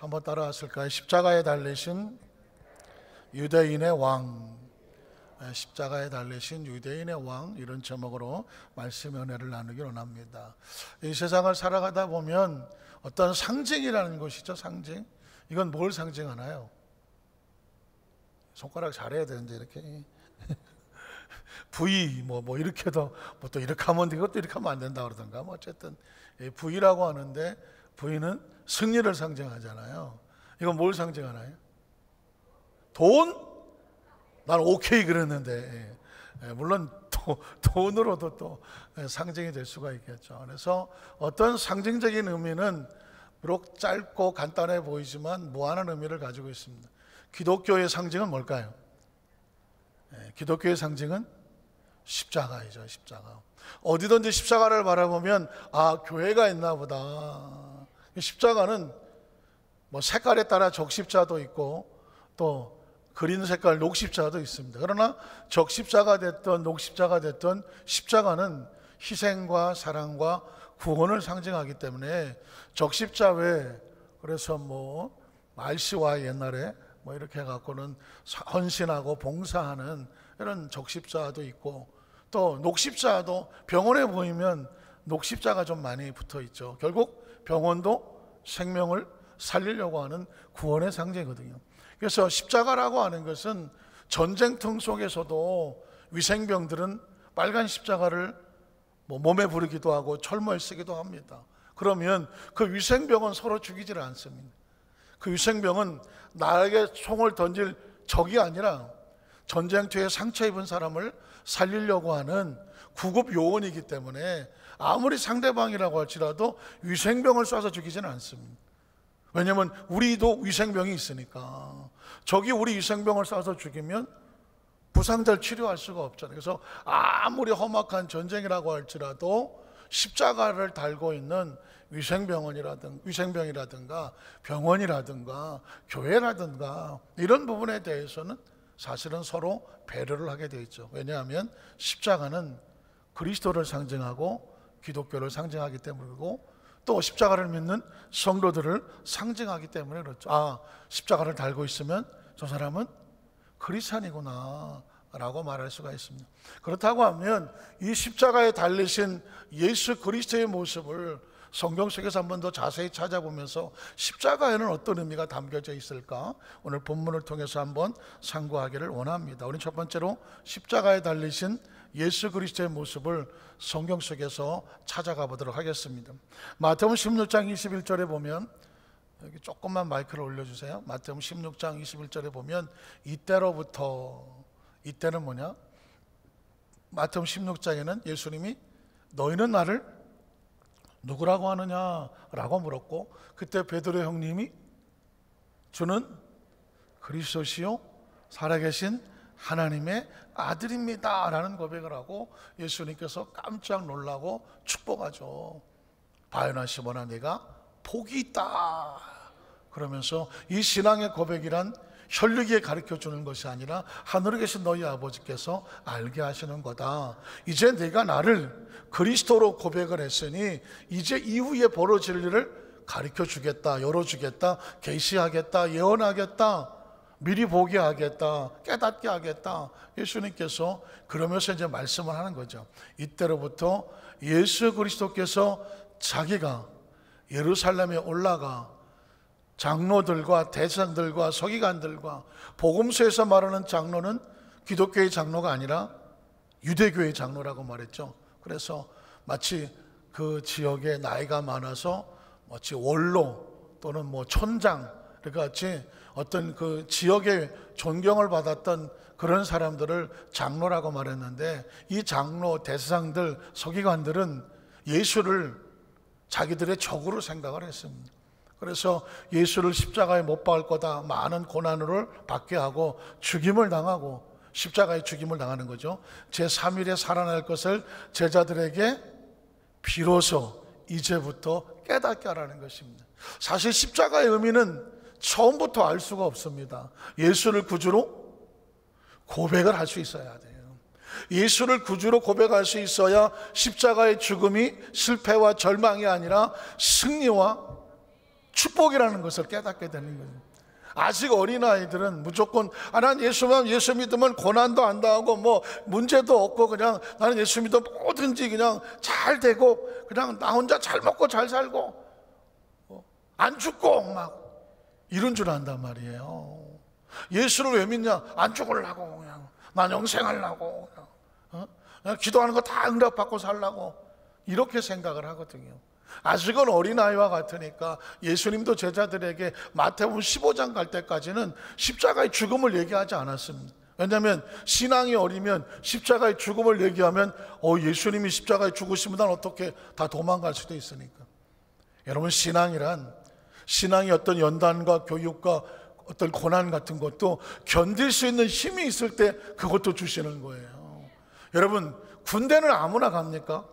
한번 따라하실까요? 십자가에 달리신 유대인의 왕, 십자가에 달리신 유대인의 왕, 이런 제목으로 말씀 은혜를 나누기 원합니다. 이 세상을 살아가다 보면 어떤 상징이라는 것이죠. 상징. 이건 뭘 상징하나요? 손가락 잘해야 되는데 이렇게 V 뭐 이렇게도 뭐 또 이렇게 하면 이것도 이렇게 하면 안 된다 그러던가. 뭐 어쨌든 V라고 하는데 V는 승리를 상징하잖아요. 이건 뭘 상징하나요? 돈? 난 오케이 그랬는데, 물론 돈으로도 또 상징이 될 수가 있겠죠. 그래서 어떤 상징적인 의미는 비록 짧고 간단해 보이지만 무한한 의미를 가지고 있습니다. 기독교의 상징은 뭘까요? 기독교의 상징은 십자가이죠. 십자가. 어디든지 십자가를 바라보면 아, 교회가 있나 보다. 십자가는 뭐 색깔에 따라 적십자도 있고 또 그린 색깔 녹십자도 있습니다. 그러나 적십자가 됐던 녹십자가 됐던 십자가는 희생과 사랑과 구원을 상징하기 때문에 적십자 외에, 그래서 뭐 말씨와 옛날에 뭐 이렇게 해갖고는 헌신하고 봉사하는 이런 적십자도 있고, 또 녹십자도 병원에 보이면 녹십자가 좀 많이 붙어 있죠. 결국 병원도 생명을 살리려고 하는 구원의 상징이거든요. 그래서 십자가라고 하는 것은 전쟁터 속에서도 위생병들은 빨간 십자가를 뭐 몸에 부르기도 하고 철모에 쓰기도 합니다. 그러면 그 위생병은 서로 죽이질 않습니다. 그 위생병은 나에게 총을 던질 적이 아니라 전쟁터에 상처 입은 사람을 살리려고 하는 구급 요원이기 때문에 아무리 상대방이라고 할지라도 위생병을 쏴서 죽이지는 않습니다. 왜냐하면 우리도 위생병이 있으니까. 적이 우리 위생병을 쏴서 죽이면 부상자를 치료할 수가 없잖아요. 그래서 아무리 험악한 전쟁이라고 할지라도 십자가를 달고 있는 위생병이라든가 병원이라든가 교회라든가 이런 부분에 대해서는 사실은 서로 배려를 하게 되어 있죠. 왜냐하면 십자가는 그리스도를 상징하고 기독교를 상징하기 때문이고, 또 십자가를 믿는 성도들을 상징하기 때문에 그렇죠. 아, 십자가를 달고 있으면 저 사람은 크리스찬이구나 라고 말할 수가 있습니다. 그렇다고 하면 이 십자가에 달리신 예수 그리스도의 모습을 성경 속에서 한 번 더 자세히 찾아보면서 십자가에는 어떤 의미가 담겨져 있을까, 오늘 본문을 통해서 한번 상고하기를 원합니다. 우리 첫 번째로 십자가에 달리신 예수 그리스도의 모습을 성경 속에서 찾아가 보도록 하겠습니다. 마태복음 16장 21절에 보면, 여기 조금만 마이크를 올려주세요. 마태복음 16장 21절에 보면 이때로부터, 이때는 뭐냐? 마태복음 16장에는 예수님이 너희는 나를 누구라고 하느냐라고 물었고, 그때 베드로 형님이 주는 그리스도시요 살아계신 하나님의 아들입니다 라는 고백을 하고 예수님께서 깜짝 놀라고 축복하죠. 바요나 시몬아, 내가 복이 있다 그러면서 이 신앙의 고백이란 혈육에 가르쳐 주는 것이 아니라 하늘에 계신 너희 아버지께서 알게 하시는 거다. 이제 내가 나를 그리스도로 고백을 했으니 이제 이후에 벌어질 일을 가르쳐 주겠다, 열어주겠다, 계시하겠다, 예언하겠다, 미리 보게 하겠다, 깨닫게 하겠다. 예수님께서 그러면서 이제 말씀을 하는 거죠. 이때로부터 예수 그리스도께서 자기가 예루살렘에 올라가 장로들과 대장들과 서기관들과, 복음서에서 말하는 장로는 기독교의 장로가 아니라 유대교의 장로라고 말했죠. 그래서 마치 그 지역에 나이가 많아서 마치 원로 또는 뭐 촌장 같이 어떤 그 지역의 존경을 받았던 그런 사람들을 장로라고 말했는데, 이 장로, 대상들, 서기관들은 예수를 자기들의 적으로 생각을 했습니다. 그래서 예수를 십자가에 못 박을 거다, 많은 고난을 받게 하고 죽임을 당하고, 십자가에 죽임을 당하는 거죠. 제3일에 살아날 것을 제자들에게 비로소 이제부터 깨닫게 하라는 것입니다. 사실 십자가의 의미는 처음부터 알 수가 없습니다. 예수를 구주로 고백을 할 수 있어야 돼요. 예수를 구주로 고백할 수 있어야 십자가의 죽음이 실패와 절망이 아니라 승리와 축복이라는 것을 깨닫게 되는 거예요. 아직 어린아이들은 무조건 난 예수 믿으면 고난도 안 당하고 뭐 문제도 없고 그냥 나는 예수 믿으면 뭐든지 그냥 잘 되고 그냥 나 혼자 잘 먹고 잘 살고 안 죽고 막 이런 줄 안단 말이에요. 예수를 왜 믿냐? 안 죽으려고, 그냥 난 영생하려고, 그냥 기도하는 거 다 응답받고 살라고 이렇게 생각을 하거든요. 아직은 어린아이와 같으니까 예수님도 제자들에게 마태복음 15장 갈 때까지는 십자가의 죽음을 얘기하지 않았습니다. 왜냐하면 신앙이 어리면 십자가의 죽음을 얘기하면 예수님이 십자가에 죽으시면 난 어떻게 다 도망갈 수도 있으니까. 여러분, 신앙이 어떤 연단과 교육과 어떤 고난 같은 것도 견딜 수 있는 힘이 있을 때 그것도 주시는 거예요. 여러분, 군대는 아무나 갑니까?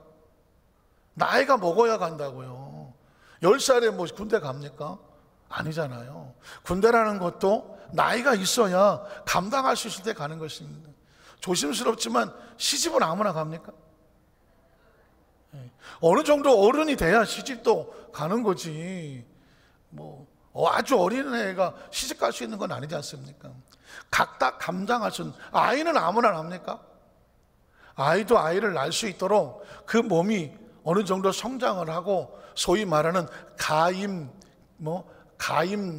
나이가 먹어야 간다고요. 10살에 뭐 군대 갑니까? 아니잖아요. 군대라는 것도 나이가 있어야 감당할 수 있을 때 가는 것입니다. 조심스럽지만 시집은 아무나 갑니까? 어느 정도 어른이 돼야 시집도 가는 거지. 아주 어린 애가 시집 갈 수 있는 건 아니지 않습니까? 각각 감당할 수 있는, 아이는 아무나 납니까? 아이도 아이를 낳을 수 있도록 그 몸이 어느 정도 성장을 하고 소위 말하는 가임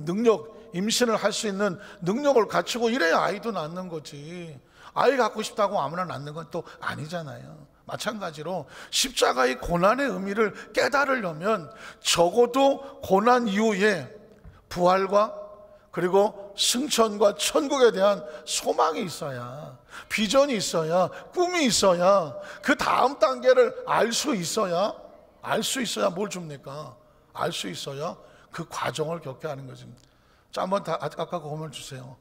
능력, 임신을 할 수 있는 능력을 갖추고 이래야 아이도 낳는 거지. 아이 갖고 싶다고 아무나 낳는 건 또 아니잖아요. 마찬가지로 십자가의 고난의 의미를 깨달으려면 적어도 고난 이후에 부활과 그리고 승천과 천국에 대한 소망이 있어야, 비전이 있어야, 꿈이 있어야, 그 다음 단계를 알 수 있어야 뭘 줍니까? 알 수 있어야 그 과정을 겪게 하는 것입니다. 자, 한번 아까 그 건물 주세요.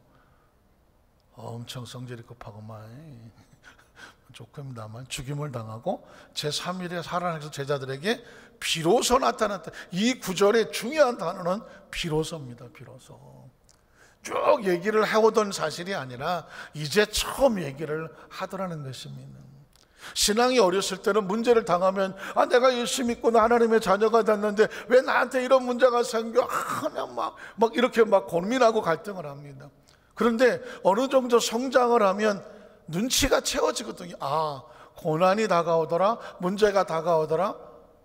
엄청 성질이 급하고만 조금이나마 죽임을 당하고 제3일에 살아나서 제자들에게 비로소 나타났다. 이 구절의 중요한 단어는 비로소입니다. 비로소. 쭉 얘기를 해오던 사실이 아니라 이제 처음 얘기를 하더라는 것입니다. 신앙이 어렸을 때는 문제를 당하면 내가 예수 믿고 나 하나님의 자녀가 됐는데 왜 나한테 이런 문제가 생겨? 그냥 막 이렇게 막 고민하고 갈등을 합니다. 그런데 어느 정도 성장을 하면 눈치가 채워지거든요. 고난이 다가오더라, 문제가 다가오더라.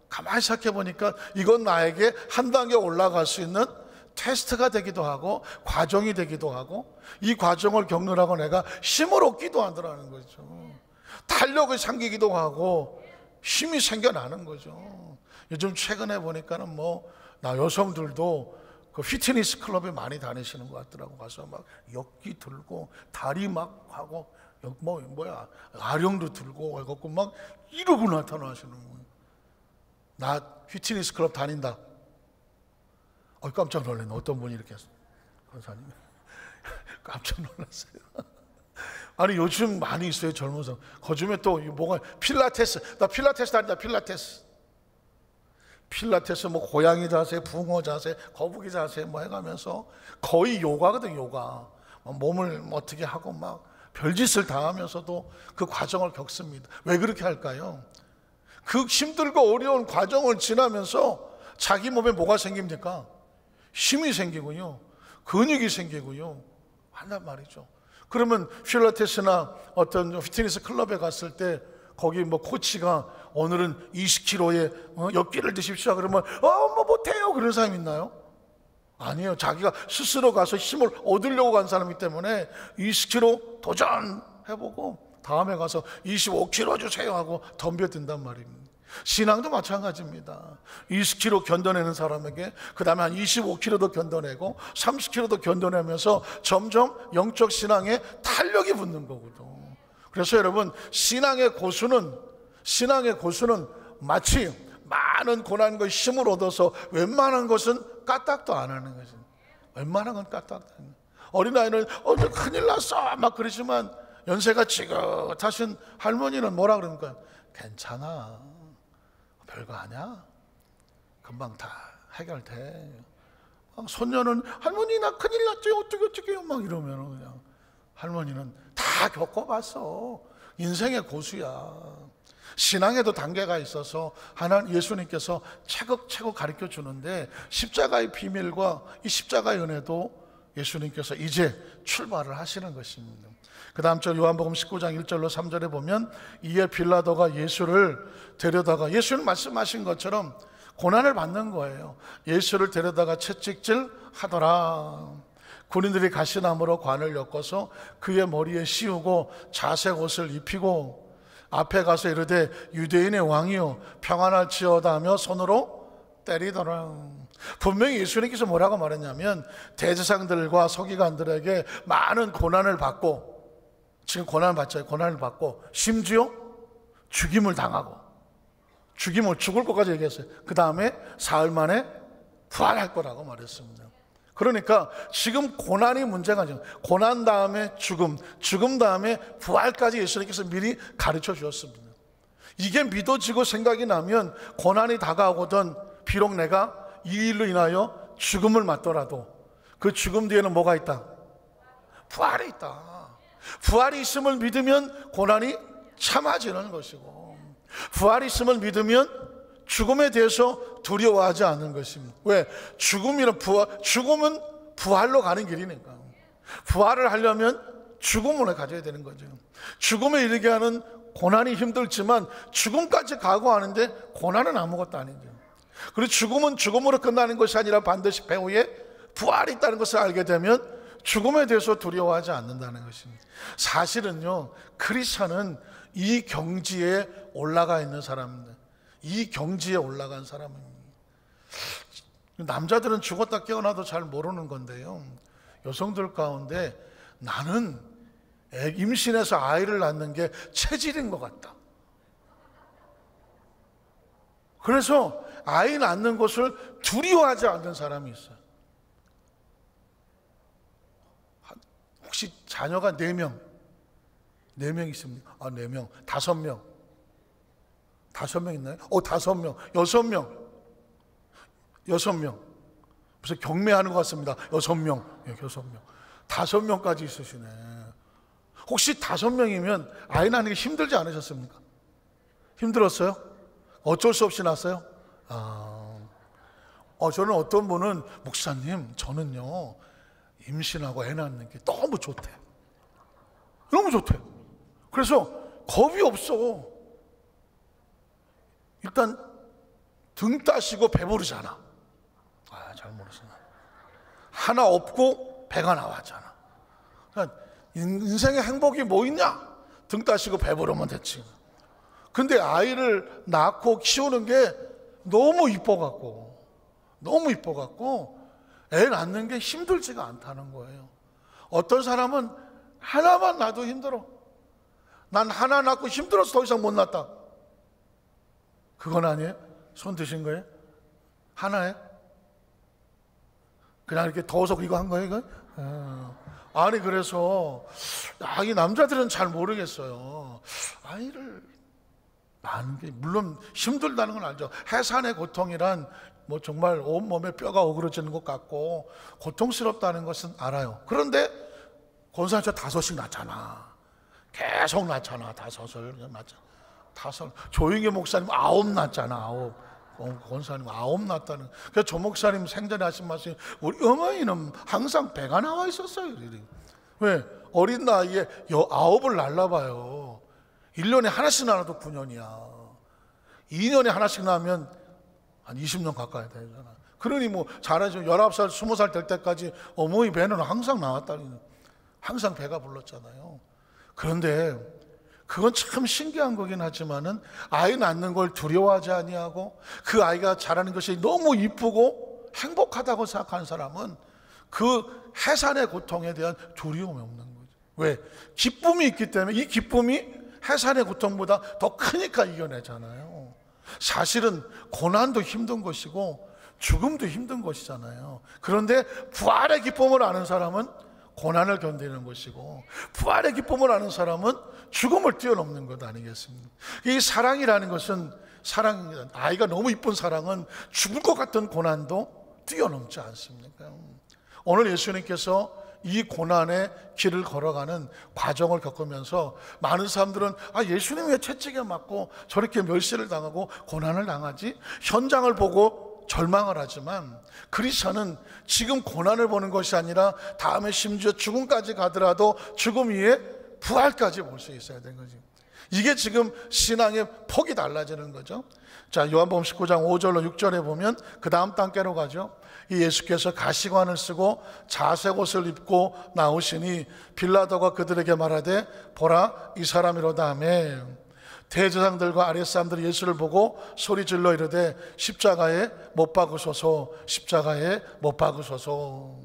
가만히 생각해 보니까 이건 나에게 한 단계 올라갈 수 있는 테스트가 되기도 하고 과정이 되기도 하고, 이 과정을 겪느라고 내가 힘을 얻기도 하더라는 거죠. 탄력이 생기기도 하고 힘이 생겨나는 거죠. 요즘 최근에 보니까는 나 여성들도 그 피트니스 클럽에 많이 다니시는 것 같더라고. 가서 막 역기 들고 다리 막 하고 아령도 들고 해갖고 막 이러고 나타나시는 거예요. 나 피트니스 클럽 다닌다. 깜짝 놀랐네. 어떤 분이 이렇게 했어요. 권사님 깜짝 놀랐어요. 아니 요즘 많이 있어요, 젊은 사람. 거즘에 또 뭐가 필라테스. 나 필라테스 다닌다. 필라테스 고양이 자세, 붕어 자세, 거북이 자세 해가면서 거의 요가거든. 요가. 몸을 어떻게 하고 막 별짓을 다 하면서도 그 과정을 겪습니다. 왜 그렇게 할까요? 그 힘들고 어려운 과정을 지나면서 자기 몸에 뭐가 생깁니까? 힘이 생기고요, 근육이 생기고요 한단 말이죠. 그러면 필라테스나 어떤 피트니스 클럽에 갔을 때 거기 코치가 오늘은 20kg의 역기를 드십시오 그러면 못해요 그런 사람 있나요? 아니에요. 자기가 스스로 가서 힘을 얻으려고 간 사람이기 때문에 20kg 도전해보고 다음에 가서 25kg 주세요 하고 덤벼든단 말입니다. 신앙도 마찬가지입니다. 20kg 견뎌내는 사람에게 그 다음에 한 25kg도 견뎌내고 30kg도 견뎌내면서 점점 영적 신앙에 탄력이 붙는 거거든요. 그래서 여러분, 신앙의 고수는 마치 많은 고난과 힘을 얻어서 웬만한 것은 까딱도 안 하는 거죠. 웬만한 건 까딱도 안 하는 거예요. 어린아이는 큰일 났어 막 그러지만 연세가 지긋하신 할머니는 뭐라 그러니까 괜찮아, 별거 아니야, 금방 다 해결돼. 손녀는 할머니 나 큰일 났지 어떡해요 막 이러면 그냥 할머니는 다 겪어봤어. 인생의 고수야. 신앙에도 단계가 있어서 하나님 예수님께서 차곡차곡 가르쳐 주는데 십자가의 비밀과 이 십자가의 은혜도 예수님께서 이제 출발을 하시는 것입니다. 그 다음 절 요한복음 19장 1절로 3절에 보면 이에 빌라도가 예수를 데려다가, 예수는 말씀하신 것처럼 고난을 받는 거예요. 예수를 데려다가 채찍질 하더라. 군인들이 가시나무로 관을 엮어서 그의 머리에 씌우고 자색 옷을 입히고 앞에 가서 이르되 유대인의 왕이요 평안할지어다 하며 손으로 때리더라. 분명히 예수님께서 뭐라고 말했냐면 대제사장들과 서기관들에게 많은 고난을 받고, 지금 고난을 받잖아요. 고난을 받고 심지어 죽임을 당하고, 죽을 것까지 얘기했어요. 그 다음에 사흘 만에 부활할 거라고 말했습니다. 그러니까 지금 고난이 문제가 아니에요. 고난 다음에 죽음, 죽음 다음에 부활까지 예수님께서 미리 가르쳐 주었습니다. 이게 믿어지고 생각이 나면 고난이 다가오거든 비록 내가 이 일로 인하여 죽음을 맞더라도 그 죽음 뒤에는 뭐가 있다? 부활이 있다. 부활이 있음을 믿으면 고난이 참아지는 것이고, 부활이 있음을 믿으면 죽음에 대해서 두려워하지 않는 것입니다. 왜? 죽음은 부활로 가는 길이니까. 부활을 하려면 죽음을 가져야 되는 거죠. 죽음에 이르게 하는 고난이 힘들지만 죽음까지 각오하는데 고난은 아무것도 아니죠. 그리고 죽음은 죽음으로 끝나는 것이 아니라 반드시 배후에 부활이 있다는 것을 알게 되면 죽음에 대해서 두려워하지 않는다는 것입니다. 사실은요, 크리스천은 이 경지에 올라가 있는 사람입니다. 이 경지에 올라간 사람입니다. 남자들은 죽었다 깨어나도 잘 모르는 건데요, 여성들 가운데 나는 임신해서 아이를 낳는 게 체질인 것 같다, 그래서 아이 낳는 것을 두려워하지 않는 사람이 있어요. 혹시 자녀가 4명 있습니까? 4명, 5명. 5명 있나요? 5명, 6명. 무슨 경매하는 것 같습니다. 6명, 6명. 5명까지 있으시네. 혹시 5명이면 아이 낳는 게 힘들지 않으셨습니까? 힘들었어요? 어쩔 수 없이 낳았어요? 저는 어떤 분은 목사님, 저는요 임신하고 애 낳는 게 너무 좋대. 너무 좋대. 그래서 겁이 없어. 일단 등 따시고 배부르잖아. 잘 모르시나. 하나 없고 배가 나왔잖아. 그러니까 인생의 행복이 뭐 있냐? 등 따시고 배부르면 됐지. 근데 아이를 낳고 키우는 게 너무 이뻐갖고 애 낳는 게 힘들지가 않다는 거예요. 어떤 사람은 하나만 낳아도 힘들어. 난 하나 낳고 힘들어서 더 이상 못 낳았다. 그건 아니에요? 손 드신 거예요? 하나에? 그냥 이렇게 더워서 이거 한 거예요, 이거? 아니, 그래서 이 남자들은 잘 모르겠어요. 아이를 낳는 게 물론 힘들다는 건 알죠. 해산의 고통이란 뭐 정말 온몸에 뼈가 오그러지는 것 같고 고통스럽다는 것은 알아요. 그런데 권사님 저 5씩 낳잖아. 계속 낳잖아. 5을 낳잖아. 5. 조용히 목사님 9 낳잖아. 9. 권사님 9 낳았다는. 그래서 조 목사님 생전에 하신 말씀이 우리 어머니는 항상 배가 나와 있었어요. 왜? 어린 나이에 9을 낳나봐요. 1년에 하나씩 낳아도 9년이야. 2년에 하나씩 낳으면 한 20년 가까이 되잖아. 그러니 뭐 잘하죠. 19살, 20살 될 때까지 어머니 배는 항상 나왔다니. 항상 배가 불렀잖아요. 그런데 그건 참 신기한 거긴 하지만은 아이 낳는 걸 두려워하지 아니하고 그 아이가 자라는 것이 너무 이쁘고 행복하다고 생각하는 사람은 그 해산의 고통에 대한 두려움이 없는 거죠. 왜? 기쁨이 있기 때문에. 이 기쁨이 해산의 고통보다 더 크니까 이겨내잖아요. 사실은 고난도 힘든 것이고 죽음도 힘든 것이잖아요. 그런데 부활의 기쁨을 아는 사람은 고난을 견디는 것이고 부활의 기쁨을 아는 사람은 죽음을 뛰어넘는 것 아니겠습니까? 이 사랑이라는 것은 아이가 너무 이쁜 사랑은 죽을 것 같은 고난도 뛰어넘지 않습니까? 오늘 예수님께서 이 고난의 길을 걸어가는 과정을 겪으면서 많은 사람들은 예수님이 왜 채찍에 맞고 저렇게 멸시를 당하고 고난을 당하지? 현장을 보고 절망을 하지만 그리스도는 지금 고난을 보는 것이 아니라 다음에 심지어 죽음까지 가더라도 죽음 위에 부활까지 볼 수 있어야 되는 거지. 이게 지금 신앙의 폭이 달라지는 거죠. 자, 요한복음 19장 5절로 6절에 보면 그 다음 단계로 가죠. 이 예수께서 가시관을 쓰고 자색 옷을 입고 나오시니 빌라도가 그들에게 말하되 보라 이 사람이로다 하매 대제사장들과 아랫사람들이 예수를 보고 소리질러 이르되 십자가에 못 박으소서 십자가에 못 박으소서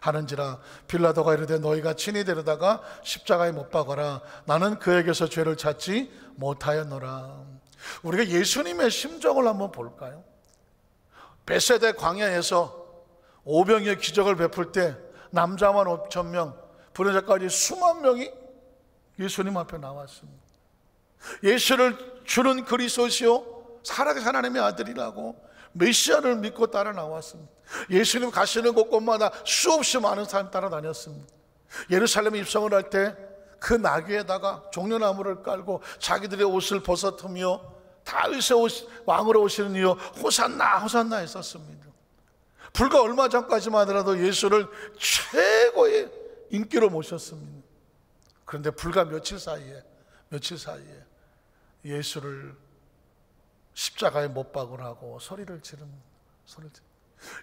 하는지라 빌라도가 이르되 너희가 친히 데려다가 십자가에 못 박아라 나는 그에게서 죄를 찾지 못하였노라. 우리가 예수님의 심정을 한번 볼까요? 베세대 광야에서 오병이의 기적을 베풀 때 남자만 5,000명, 불효자까지 수만 명이 예수님 앞에 나왔습니다. 예수를 주는 그리스도시요 살아계신 하나님의 아들이라고 메시아를 믿고 따라 나왔습니다. 예수님 가시는 곳곳마다 수없이 많은 사람이 따라다녔습니다. 예루살렘에 입성을 할 때 그 나귀에다가 종려나무를 깔고 자기들의 옷을 벗어트며 다윗의 왕으로 오시는 이여 호산나 호산나 했었습니다. 불과 얼마 전까지만 하더라도 예수를 최고의 인기로 모셨습니다. 그런데 불과 며칠 사이에 예수를 십자가에 못 박으라고 소리를 지릅니다.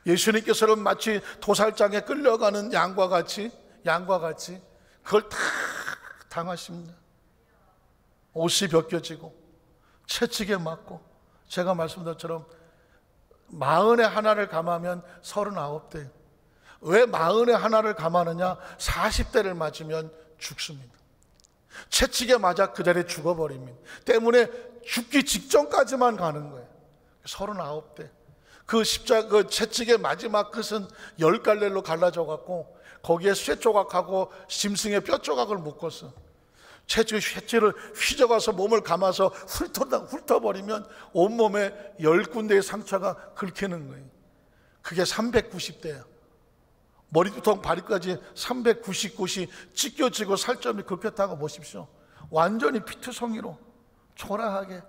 예수님께서는 마치 도살장에 끌려가는 양과 같이 그걸 다 당하십니다. 옷이 벗겨지고 채찍에 맞고, 제가 말씀드린 것처럼 41을 감하면 39대. 왜 41을 감하느냐? 40대를 맞으면 죽습니다. 채찍에 맞아 그 자리에 죽어버립니다. 때문에 죽기 직전까지만 가는 거예요. 39대. 그 채찍의 마지막 끝은 10갈래로 갈라져 갖고 거기에 쇠 조각하고 짐승의 뼈 조각을 묶었어. 쇠를 휘저어서 몸을 감아서 훑어버리면 온몸에 10군데의 상처가 긁히는 거예요. 그게 390대야. 머리부터 발끝까지 390곳이 찢겨지고 살점이 긁혔다고 보십시오. 완전히 피투성이로 초라하게.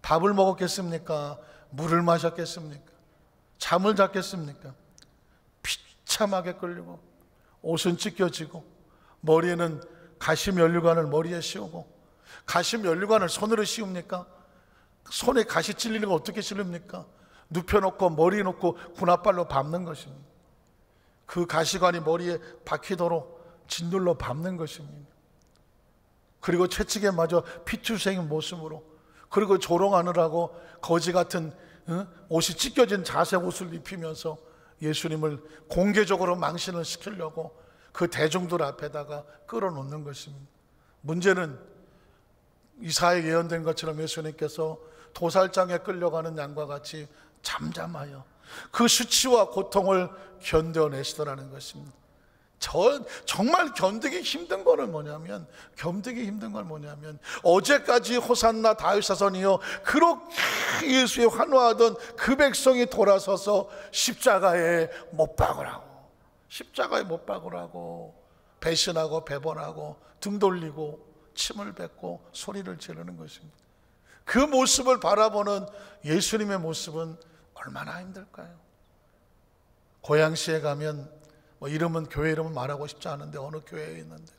밥을 먹었겠습니까? 물을 마셨겠습니까? 잠을 잤겠습니까? 비참하게 끌리고 옷은 찢겨지고 머리에는 가시면류관을 머리에 씌우고, 가시면류관을 손으로 씌웁니까? 손에 가시 찔리는 거 어떻게 찔립니까? 눕혀놓고 머리에 놓고 군홧발로 밟는 것입니다. 그 가시관이 머리에 박히도록 진들로 밟는 것입니다. 그리고 채찍에 맞아 피투성인 모습으로, 그리고 조롱하느라고 거지 같은 옷이 찢겨진 자색 옷을 입히면서 예수님을 공개적으로 망신을 시키려고 그 대중들 앞에다가 끌어놓는 것입니다. 문제는 이사야에 예언된 것처럼 예수님께서 도살장에 끌려가는 양과 같이 잠잠하여 그 수치와 고통을 견뎌내시더라는 것입니다. 정말 견디기 힘든 거는 뭐냐면 어제까지 호산나 다윗 자손이여 그렇게 예수에 환호하던 그 백성이 돌아서서 십자가에 못 박으라고 배신하고 배번하고 등 돌리고 침을 뱉고 소리를 지르는 것입니다. 그 모습을 바라보는 예수님의 모습은 얼마나 힘들까요? 고양시에 가면 교회 이름은 말하고 싶지 않은데 어느 교회에 있는데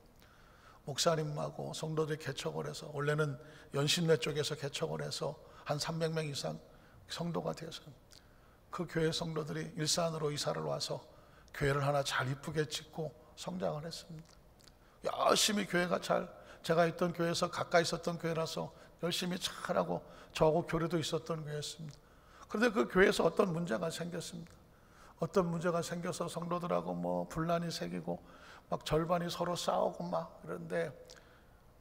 목사님하고 성도들이 개척을 해서, 원래는 연신내 쪽에서 개척을 해서 한 300명 이상 성도가 돼서 그 교회 성도들이 일산으로 이사를 와서 교회를 하나 잘 이쁘게 짓고 성장을 했습니다. 열심히 교회가 제가 있던 교회에서 가까이 있었던 교회라서 열심히 잘하고 저하고 교류도 있었던 교회였습니다. 그런데 그 교회에서 어떤 문제가 생겼습니다. 어떤 문제가 생겨서 성도들하고 분란이 생기고 막 절반이 서로 싸우고 막 그런데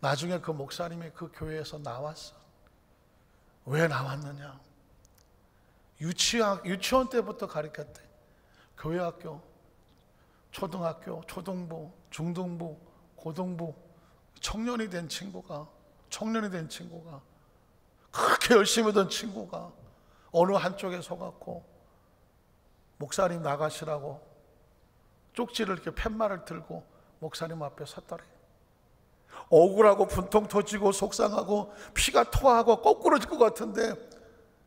나중에 그 목사님이 그 교회에서 나왔어. 왜 나왔느냐? 유치원 때부터 가르쳤대. 교회학교, 초등학교, 초등부, 중등부, 고등부 청년이 된 친구가 그렇게 열심히 던 친구가 어느 한쪽에 속았고 목사님 나가시라고 쪽지를 이렇게 팻말을 들고 목사님 앞에 섰더래. 억울하고 분통 터지고 속상하고 피가 토하고 거꾸러질 것 같은데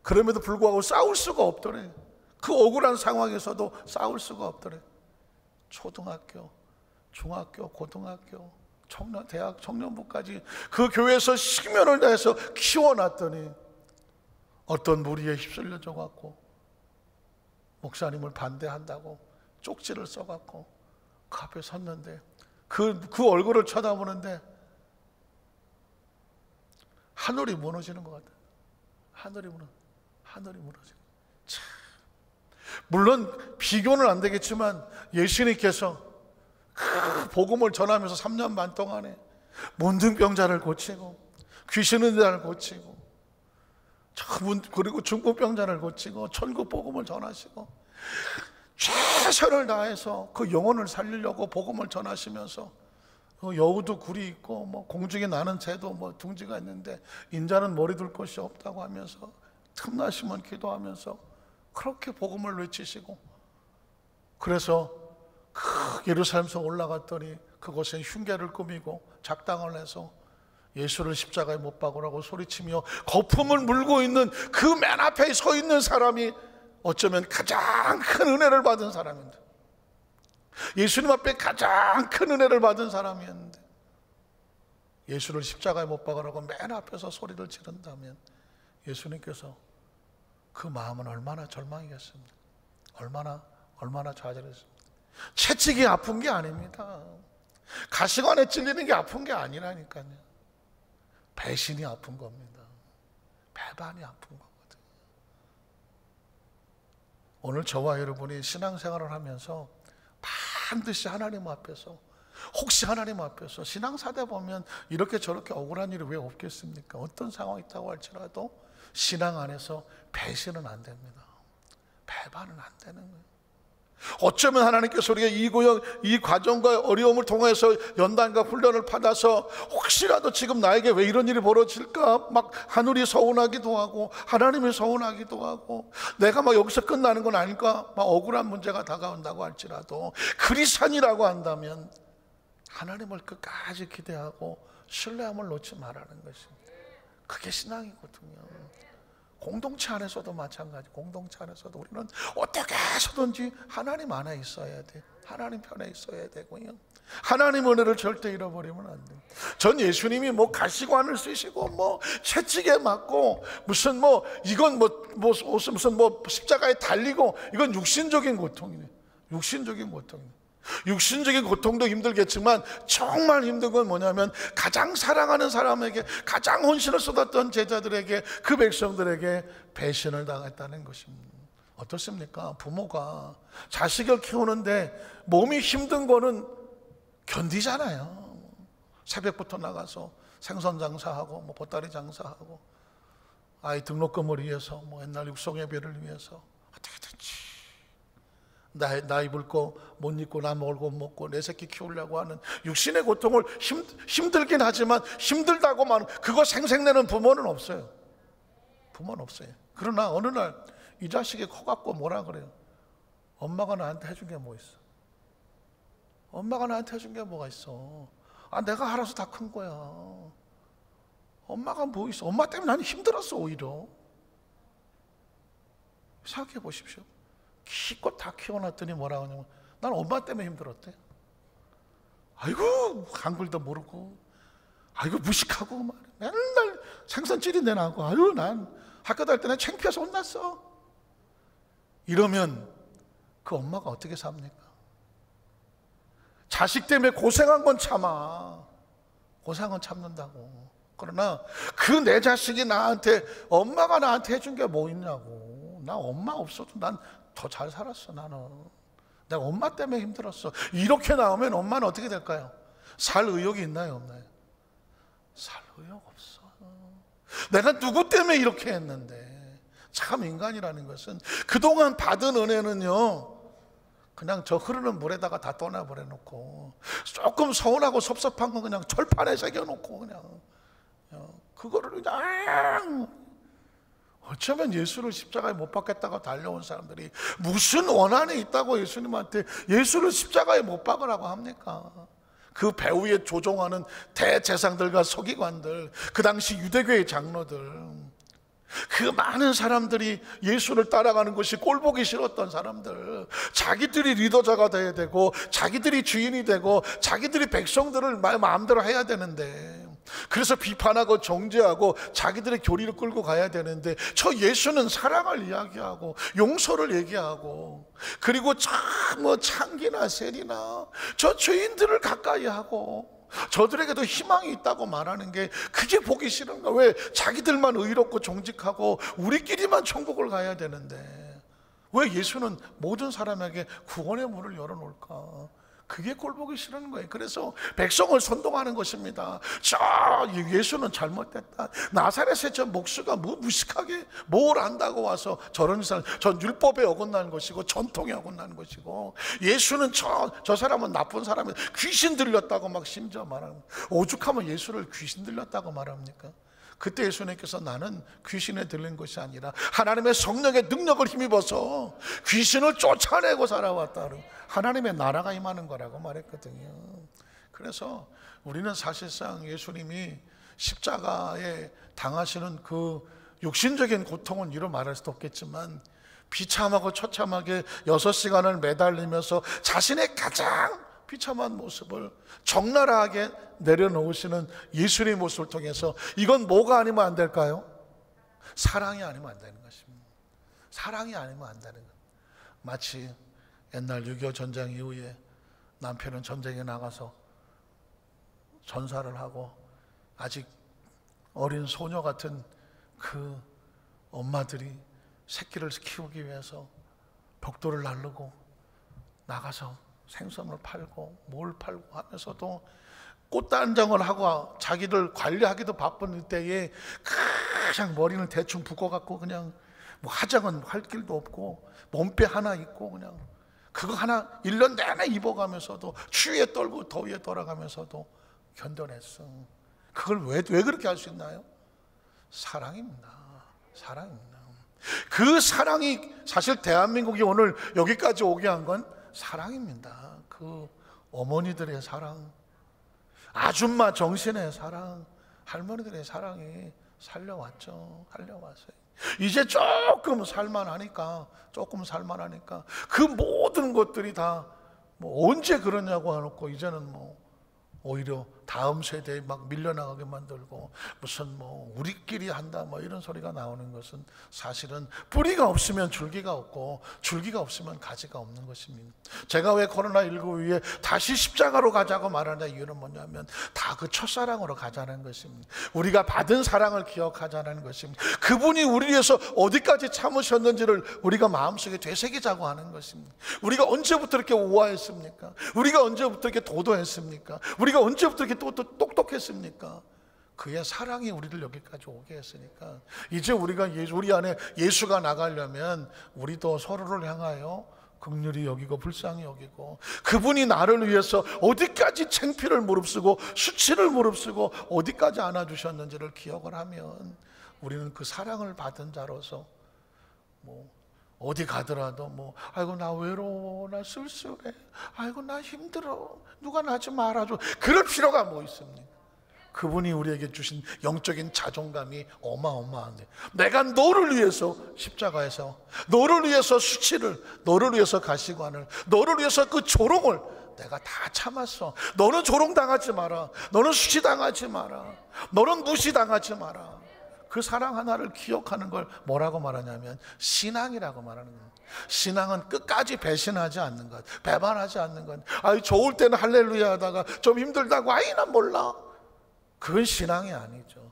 그럼에도 불구하고 싸울 수가 없더래. 그 억울한 상황에서도 싸울 수가 없더래. 초등학교, 중학교, 고등학교, 청년, 대학, 청년부까지 그 교회에서 식면을 다해서 키워놨더니 어떤 무리에 휩쓸려져 갖고 목사님을 반대한다고 쪽지를 써갖고 그 앞에 섰는데 그 얼굴을 쳐다보는데 하늘이 무너지는 것 같아요. 하늘이 무너지는. 참. 물론 비교는 안 되겠지만 예수님께서 그 복음을 전하면서 3년 반 동안에 문둥병자를 고치고 귀신의 자를 고치고 그리고 중풍병자를 고치고 천국 복음을 전하시고 최선을 다해서 그 영혼을 살리려고 복음을 전하시면서 여우도 굴이 있고 뭐 공중에 나는 새도 뭐 둥지가 있는데 인자는 머리 둘 곳이 없다고 하면서 틈나시면 기도하면서 그렇게 복음을 외치시고 그래서 그 예루살렘에서 올라갔더니 그곳에 흉계를 꾸미고 작당을 해서 예수를 십자가에 못 박으라고 소리치며 거품을 물고 있는 그 맨 앞에 서 있는 사람이 어쩌면 가장 큰 은혜를 받은 사람인데, 예수님 앞에 가장 큰 은혜를 받은 사람이었는데 예수를 십자가에 못 박으라고 맨 앞에서 소리를 지른다면 예수님께서 그 마음은 얼마나 절망이겠습니까? 얼마나 좌절했습니까? 채찍이 아픈 게 아닙니다. 가시관에 찔리는 게 아픈 게 아니라니까요. 배신이 아픈 겁니다. 배반이 아픈 거거든요. 오늘 저와 여러분이 신앙생활을 하면서 반드시 하나님 앞에서, 혹시 하나님 앞에서 신앙사대 보면 이렇게 저렇게 억울한 일이 왜 없겠습니까? 어떤 상황이 있다고 할지라도 신앙 안에서 배신은 안 됩니다. 배반은 안 되는 거예요. 어쩌면 하나님께서 우리가 이 구역, 이 과정과 어려움을 통해서 연단과 훈련을 받아서 혹시라도 지금 나에게 왜 이런 일이 벌어질까 막 하늘이 서운하기도 하고 하나님이 서운하기도 하고 내가 막 여기서 끝나는 건 아닐까 막 억울한 문제가 다가온다고 할지라도 그리스도인이라고 한다면 하나님을 끝까지 기대하고 신뢰함을 놓지 말라는 것입니다. 그게 신앙이거든요. 공동체 안에서도 마찬가지. 공동체 안에서도 우리는 어떻게 해서든지 하나님 안에 있어야 돼. 하나님 편에 있어야 되고요. 하나님 은혜를 절대 잃어버리면 안 돼요. 전 예수님이 뭐 가시관을 쓰시고 뭐 채찍에 맞고 무슨 뭐 이건 무슨 십자가에 달리고 이건 육신적인 고통이네. 육신적인 고통이네. 육신적인 고통도 힘들겠지만 정말 힘든 건 뭐냐면 가장 사랑하는 사람에게, 가장 혼신을 쏟았던 제자들에게, 그 백성들에게 배신을 당했다는 것입니다. 어떻습니까? 부모가 자식을 키우는데 몸이 힘든 거는 견디잖아요. 새벽부터 나가서 생선 장사하고 뭐 보따리 장사하고 아이 등록금을 위해서 뭐 옛날 육성예배를 위해서 어떻게든지 나 입을 거 못 입고 나 먹을 거 못 먹고 내 새끼 키우려고 하는 육신의 고통을 힘들긴 하지만 힘들다고만 그거 생색내는 부모는 없어요. 부모는 없어요. 그러나 어느 날 이 자식이 커갖고 뭐라 그래요? 엄마가 나한테 해준 게 뭐 있어? 엄마가 나한테 해준 게 뭐가 있어? 아, 내가 알아서 다 큰 거야. 엄마가 뭐 있어? 엄마 때문에 나는 힘들었어. 오히려 생각해 보십시오. 기껏 다 키워놨더니 뭐라고 하냐면 난 엄마 때문에 힘들었대. 아이고 한글도 모르고 아이고 무식하고 맨날 생선찌리 내나고 아유 난 학교 다닐 때는 창피해서 혼났어. 이러면 그 엄마가 어떻게 삽니까? 자식 때문에 고생한 건 참아. 고생한 건 참는다고. 그러나 그 내 자식이 나한테, 엄마가 나한테 해준 게 뭐 있냐고. 나 엄마 없어도 난 더 잘 살았어. 나는 내가 엄마 때문에 힘들었어. 이렇게 나오면 엄마는 어떻게 될까요? 살 의욕이 있나요 없나요? 살 의욕 없어. 내가 누구 때문에 이렇게 했는데. 참 인간이라는 것은 그동안 받은 은혜는요 그냥 저 흐르는 물에다가 다 떠나버려 놓고 조금 서운하고 섭섭한 건 그냥 철판에 새겨놓고 그냥 그거를 그냥 어쩌면 예수를 십자가에 못 박겠다고 달려온 사람들이 무슨 원한이 있다고 예수님한테 예수를 십자가에 못 박으라고 합니까? 그 배후에 조종하는 대제사장들과 서기관들, 그 당시 유대교의 장로들, 그 많은 사람들이 예수를 따라가는 것이 꼴보기 싫었던 사람들, 자기들이 리더자가 돼야 되고 자기들이 주인이 되고 자기들이 백성들을 마음대로 해야 되는데, 그래서 비판하고 정죄하고 자기들의 교리를 끌고 가야 되는데, 저 예수는 사랑을 이야기하고 용서를 얘기하고, 그리고 뭐 창기나 셀이나 저 죄인들을 가까이 하고 저들에게도 희망이 있다고 말하는 게 그게 보기 싫은가? 왜 자기들만 의롭고 정직하고 우리끼리만 천국을 가야 되는데 왜 예수는 모든 사람에게 구원의 문을 열어놓을까? 그게 꼴보기 싫은 거예요. 그래서 백성을 선동하는 것입니다. 저 예수는 잘못됐다. 나사렛의 저 목수가 뭐 무식하게 뭘 안다고 와서 저런 사람, 전 율법에 어긋나는 것이고 전통에 어긋나는 것이고, 예수는 저 사람은 나쁜 사람이 귀신 들렸다고 막 심지어 말합니다. 오죽하면 예수를 귀신 들렸다고 말합니까? 그때 예수님께서 나는 귀신에 들린 것이 아니라 하나님의 성령의 능력을 힘입어서 귀신을 쫓아내고 살아왔다. 하나님의 나라가 임하는 거라고 말했거든요. 그래서 우리는 사실상 예수님이 십자가에 당하시는 그 육신적인 고통은 이루 말할 수도 없겠지만, 비참하고 처참하게 6시간을 매달리면서 자신의 가장 비참한 모습을 적나라하게 내려놓으시는 예수님의 모습을 통해서 이건 뭐가 아니면 안 될까요? 사랑이 아니면 안 되는 것입니다. 사랑이 아니면 안 되는 것. 마치 옛날 6.25 전쟁 이후에 남편은 전쟁에 나가서 전사를 하고 아직 어린 소녀 같은 그 엄마들이 새끼를 키우기 위해서 벽돌을 나르고 나가서 생선을 팔고 뭘 팔고 하면서도 꽃단장을 하고 자기들 관리하기도 바쁜 때에 그냥 머리는 대충 묶어갖고 그냥 뭐 화장은 할 길도 없고 몸빼 하나 입고 그냥 그거 하나 1년 내내 입어가면서도 추위에 떨고 더위에 돌아가면서도 견뎌냈어. 그걸 왜 그렇게 할 수 있나요? 사랑입니다. 사랑입니다. 그 사랑이 사실 대한민국이 오늘 여기까지 오게 한 건 사랑입니다. 그 어머니들의 사랑, 아줌마 정신의 사랑, 할머니들의 사랑이 살려왔죠. 살려왔어요. 이제 조금 살만하니까 그 모든 것들이 다 뭐 언제 그러냐고 해놓고 이제는 뭐 오히려 다음 세대에 막 밀려나가게 만들고 무슨 뭐 우리끼리 한다 뭐 이런 소리가 나오는 것은 사실은 뿌리가 없으면 줄기가 없고 줄기가 없으면 가지가 없는 것입니다. 제가 왜 코로나19 위에 다시 십자가로 가자고 말하는 이유는 뭐냐면 다 그 첫사랑으로 가자는 것입니다. 우리가 받은 사랑을 기억하자는 것입니다. 그분이 우리 위해서 어디까지 참으셨는지를 우리가 마음속에 되새기자고 하는 것입니다. 우리가 언제부터 이렇게 우아했습니까? 우리가 언제부터 이렇게 도도했습니까? 우리가 언제부터 이렇게 또 똑똑했습니까? 그의 사랑이 우리를 여기까지 오게 했으니까 이제 우리가 우리 안에 예수가 나가려면 우리도 서로를 향하여 긍휼히 여기고 불쌍히 여기고, 그분이 나를 위해서 어디까지 창피를 무릅쓰고 수치를 무릅쓰고 어디까지 안아주셨는지를 기억을 하면 우리는 그 사랑을 받은 자로서 뭐 어디 가더라도 뭐 아이고 나 외로워, 나 쓸쓸해, 아이고 나 힘들어, 누가 나 좀 알아줘, 그럴 필요가 뭐 있습니까? 그분이 우리에게 주신 영적인 자존감이 어마어마한데, 내가 너를 위해서 십자가에서, 너를 위해서 수치를, 너를 위해서 가시관을, 너를 위해서 그 조롱을 내가 다 참았어. 너는 조롱당하지 마라, 너는 수치당하지 마라, 너는 무시당하지 마라. 그 사랑 하나를 기억하는 걸 뭐라고 말하냐면 신앙이라고 말하는 거예요. 신앙은 끝까지 배신하지 않는 것, 배반하지 않는 것. 아이 좋을 때는 할렐루야 하다가 좀 힘들다고 아이 난 몰라, 그건 신앙이 아니죠.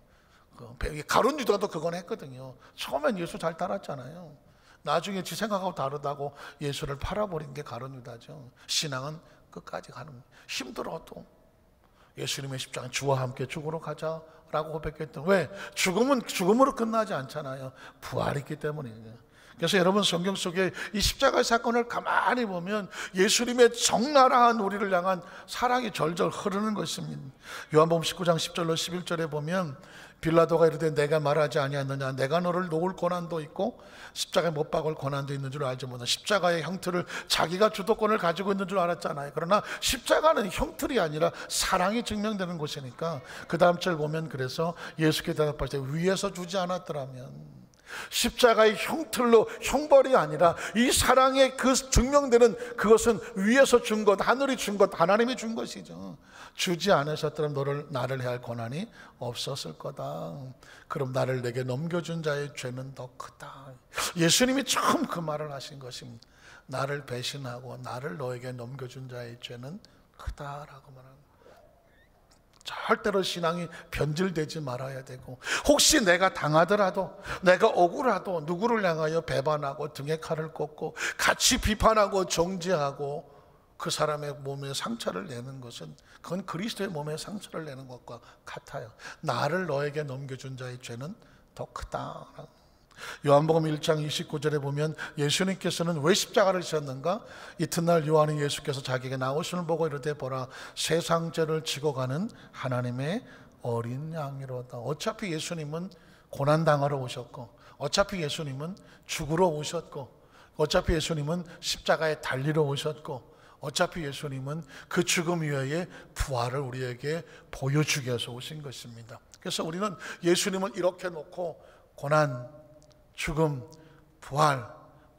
가룟 유다도 그건 했거든요. 처음엔 예수 잘 따랐잖아요. 나중에 지 생각하고 다르다고 예수를 팔아버린 게 가룟 유다죠. 신앙은 끝까지 가는 거예요. 힘들어도 예수님의 십자가는 주와 함께 죽으러 가자라고 고백했던, 왜? 죽음은 죽음으로 끝나지 않잖아요. 부활이 있기 때문이에요. 그래서 여러분 성경 속에 이 십자가의 사건을 가만히 보면 예수님의 적나라한 우리를 향한 사랑이 절절 흐르는 것입니다. 요한복음 19장 10절로 11절에 보면 빌라도가 이르되 내가 말하지 아니하느냐, 내가 너를 놓을 권한도 있고 십자가에 못 박을 권한도 있는 줄 알지 못하나. 십자가의 형틀을 자기가 주도권을 가지고 있는 줄 알았잖아요. 그러나 십자가는 형틀이 아니라 사랑이 증명되는 곳이니까 그 다음 절 보면, 그래서 예수께 대답하시되 위에서 주지 않았더라면. 십자가의 형틀로 형벌이 아니라 이 사랑의 그 증명되는 그것은 위에서 준 것, 하늘이 준 것, 하나님이 준 것이죠. 주지 않으셨더라면 나를 해할 권한이 없었을 거다. 그럼 나를 내게 넘겨준 자의 죄는 더 크다. 예수님이 처음 그 말을 하신 것입니다. 나를 배신하고 나를 너에게 넘겨준 자의 죄는 크다라고 말합니다. 절대로 신앙이 변질되지 말아야 되고, 혹시 내가 당하더라도, 내가 억울하도 누구를 향하여 배반하고 등에 칼을 꽂고 같이 비판하고 정죄하고 그 사람의 몸에 상처를 내는 것은, 그건 그리스도의 몸에 상처를 내는 것과 같아요. 나를 너에게 넘겨준 자의 죄는 더 크다. 요한복음 1장 29절에 보면 예수님께서는 왜 십자가를 지셨는가? 이튿날 요한은 예수께서 자기에게 나오시는 보고 이르되 보라, 세상 죄를 지고 가는 하나님의 어린 양이로다. 어차피 예수님은 고난당하러 오셨고, 어차피 예수님은 죽으러 오셨고, 어차피 예수님은 십자가에 달리러 오셨고, 어차피 예수님은 그 죽음 이외에 부활을 우리에게 보여주기 위해서 오신 것입니다. 그래서 우리는 예수님을 이렇게 놓고 고난, 죽음, 부활,